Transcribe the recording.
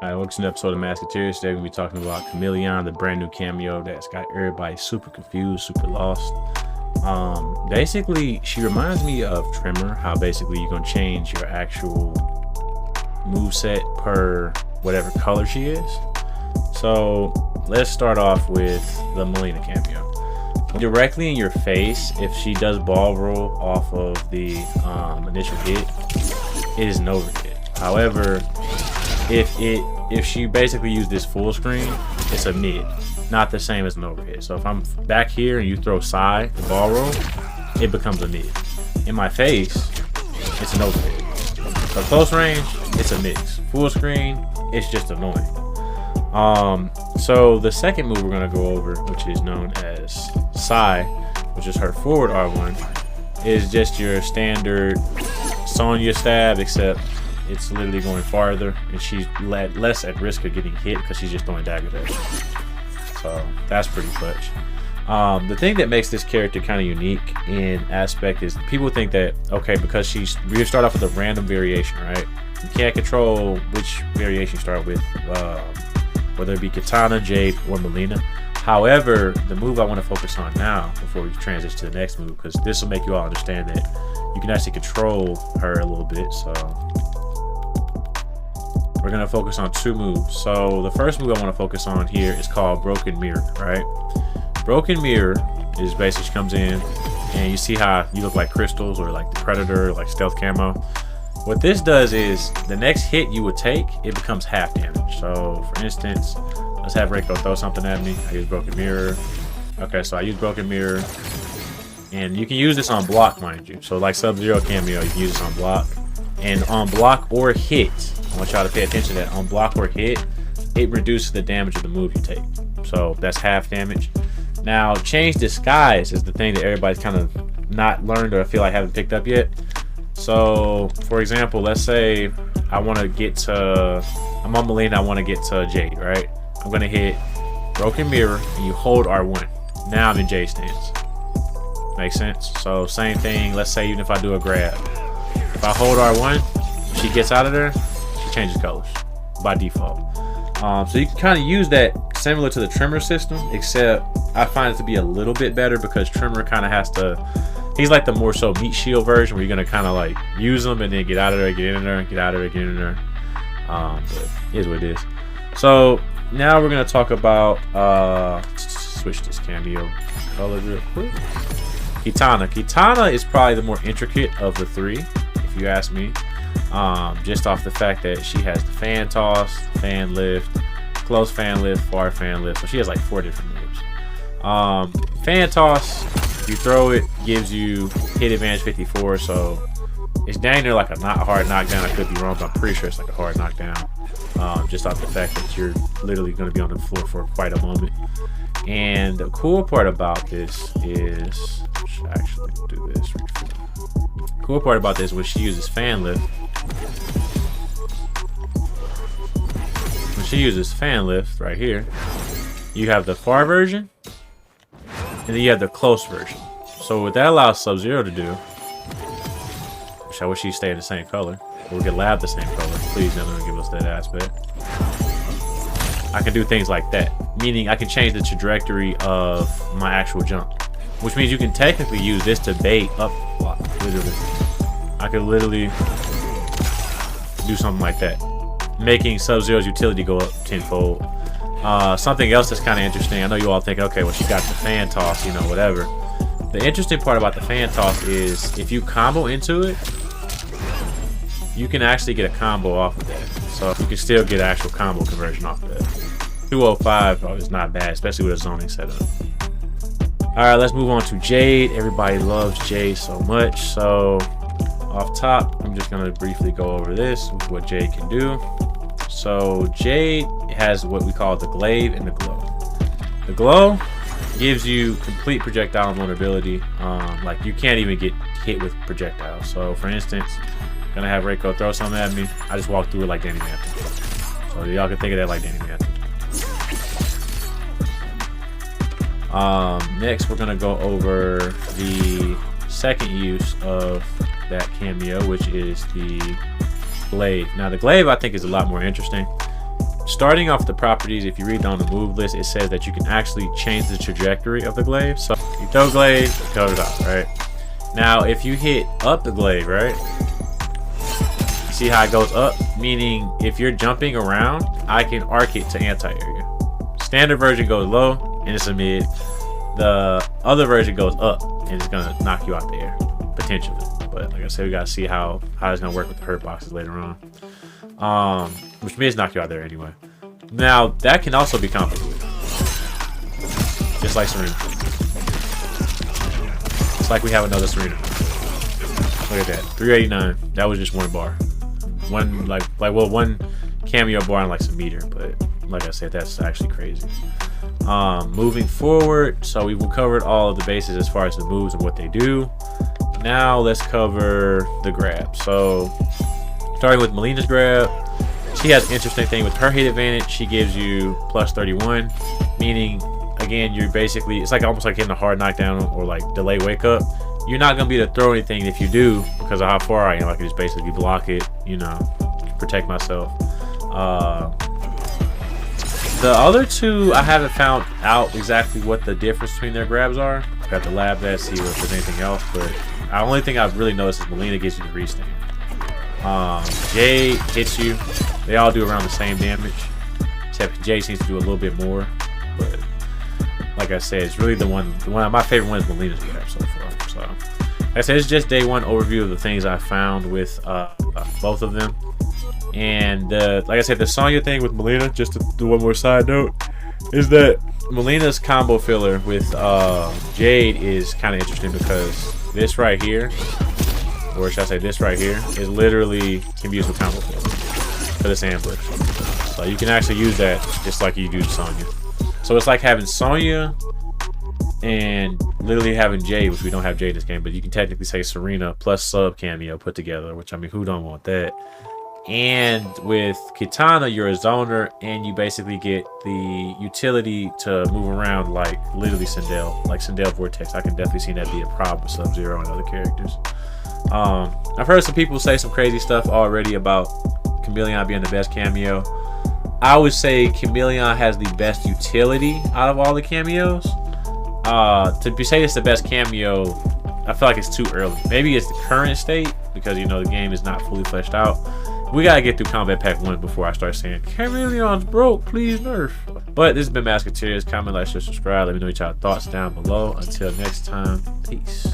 Alright, welcome to an episode of MaskofTiers. Today we're going to be talking about Khameleon, the brand new cameo that's got everybody super confused, super lost. Basically, she reminds me of Trimmer, how basically you're going to change your actual moveset per whatever color she is. So let's start off with the Melina cameo. Directly in your face, if she does ball roll off of the initial hit, it is an overhit. However, if she basically used this full screen, it's a mid, not the same as an overhit. So if I'm back here and you throw side the ball roll, it becomes a mid. In my face, it's an overhit. So close range, it's a mix. Full screen, it's just annoying. So the second move we're gonna go over, which is known as Psy, which is her forward R1, is just your standard Sonya stab, except it's literally going farther and she's less at risk of getting hit because she's just throwing daggers at you. So that's pretty clutch. The thing that makes this character kind of unique in aspect is people think that, okay, because we start off with a random variation, right? You can't control which variation you start with, whether it be Kitana, Jade, or Melina. However, the move I want to focus on now before we transition to the next move, because this will make you all understand that you can actually control her a little bit. So we're going to focus on two moves. So the first move I want to focus on here is called Broken Mirror, right? Broken Mirror is basically, she comes in and you see how you look like crystals or like the Predator, like stealth camo. What this does is the next hit you would take, it becomes half damage. So for instance, let's have Reiko throw something at me. I use Broken Mirror. Okay, so I use Broken Mirror. And you can use this on block, mind you. So like Sub-Zero cameo, you can use this on block. And on block or hit, I want y'all to pay attention to that. On block or hit, it reduces the damage of the move you take. So that's half damage. Now, Change Disguise is the thing that everybody's kind of not learned or I feel like haven't picked up yet. So, for example, let's say I want to get to, I'm on Melina, I want to get to Jade, right? I'm going to hit Broken Mirror and you hold R1. Now I'm in Jade stance. Makes sense? So, same thing. Let's say even if I do a grab. If I hold R1, she gets out of there, she changes colors by default. So you can kind of use that similar to the Trimmer system, except I find it to be a little bit better because Trimmer kind of has to, he's like the more so meat shield version where you're going to kind of like use them and then get out of there, get in there, get out of there, get in there. But it is what it is. So now we're going to talk about, switch this cameo color real quick. Kitana. Kitana is probably the more intricate of the three, if you ask me. Just off the fact that she has the fan toss, fan lift, close fan lift, far fan lift. So she has like 4 different moves. Fan toss, if you throw it, gives you hit advantage 54. So it's down there like a not hard knockdown. I could be wrong, but I'm pretty sure it's like a hard knockdown. Just off the fact that you're literally going to be on the floor for quite a moment. And the cool part about this is, I should actually do this. Cool part about this when she uses fan lift. When she uses fan lift right here, you have the far version and then you have the close version. So what that allows Sub-Zero to do, which I wish she stayed the same color, or we could lab the same color. Please never give us that aspect. I can do things like that, meaning I can change the trajectory of my actual jump, which means you can technically use this to bait up block. Literally, I could literally do something like that, making Sub-Zero's utility go up tenfold. Something else that's kind of interesting. I know you all think, okay, well, she got the fan toss, you know, whatever. The interesting part about the fan toss is if you combo into it, you can actually get a combo off of that. So you can still get actual combo conversion off of that. 205 is not bad, especially with a zoning setup. Alright, let's move on to Jade. Everybody loves Jade so much. So off top, I'm just going to briefly go over this with what Jade can do. So Jade has what we call the glaive and the glow. The glow gives you complete projectile invulnerability. Like you can't even get hit with projectiles. So for instance, gonna have Reiko throw something at me. I just walk through it like Danny Mantle. So y'all can think of that like Danny Mantle. Next, we're gonna go over the second use of that cameo, which is the glaive. Now, the glaive I think is a lot more interesting. starting off the properties, if you read down the move list, it says that you can actually change the trajectory of the glaive. So you throw glaive, you cut it out, right? Now, if you hit up the glaive, right? See how it goes up? Meaning, if you're jumping around, I can arc it to anti-area. Standard version goes low, and it's a mid. The other version goes up, and it's gonna knock you out the air, potentially. But like I said, we gotta see how it's gonna work with the hurt boxes later on. Which means knock you out there anyway. Now that can also be complicated, just like Serena. It's like we have another Serena. Look at that, 389. That was just one bar, one one cameo bar and like some meter. But like I said, that's actually crazy. Moving forward, so we've covered all of the bases as far as the moves and what they do. Now let's cover the grab. So starting with Melina's grab, she has an interesting thing with her hit advantage. She gives you plus 31, meaning again, you're basically, it's like almost like hitting a hard knockdown or like delay wake up. You're not gonna be able to throw anything. If you do, because of how far I am, I can just basically block it, you know, protect myself. The other two, I haven't found out exactly what the difference between their grabs are. I got to lab that, see if there's anything else, but the only thing I've really noticed is Melina gives you the restand. Jade hits you. They all do around the same damage, except Jade seems to do a little bit more. But like I said, it's really the one my favorite one is Melina's grab so far. So like I said, it's just day one overview of the things I found with both of them. And like I said, the Sonya thing with Melina, just to do one more side note, is that Melina's combo filler with Jade is kind of interesting because this right here, or should I say this right here, is literally can be used with combo filler for this ambush. So you can actually use that just like you do Sonya. So it's like having Sonya and literally having Jade, which we don't have Jade this game, but you can technically say Serena plus sub cameo put together, which I mean, who don't want that? And with Kitana, you're a zoner, and you basically get the utility to move around like literally Sindel, like Sindel Vortex. I can definitely see that be a problem with Sub-Zero and other characters. I've heard some people say some crazy stuff already about Khameleon being the best cameo. I would say Khameleon has the best utility out of all the cameos. To say it's the best cameo, I feel like it's too early. Maybe it's the current state because, you know, the game is not fully fleshed out. We gotta get through Combat Pack 1 before I start saying Chameleon's broke, please nerf. But this has been MaskofTiers. Comment, like, share, subscribe. Let me know your thoughts down below. Until next time, peace.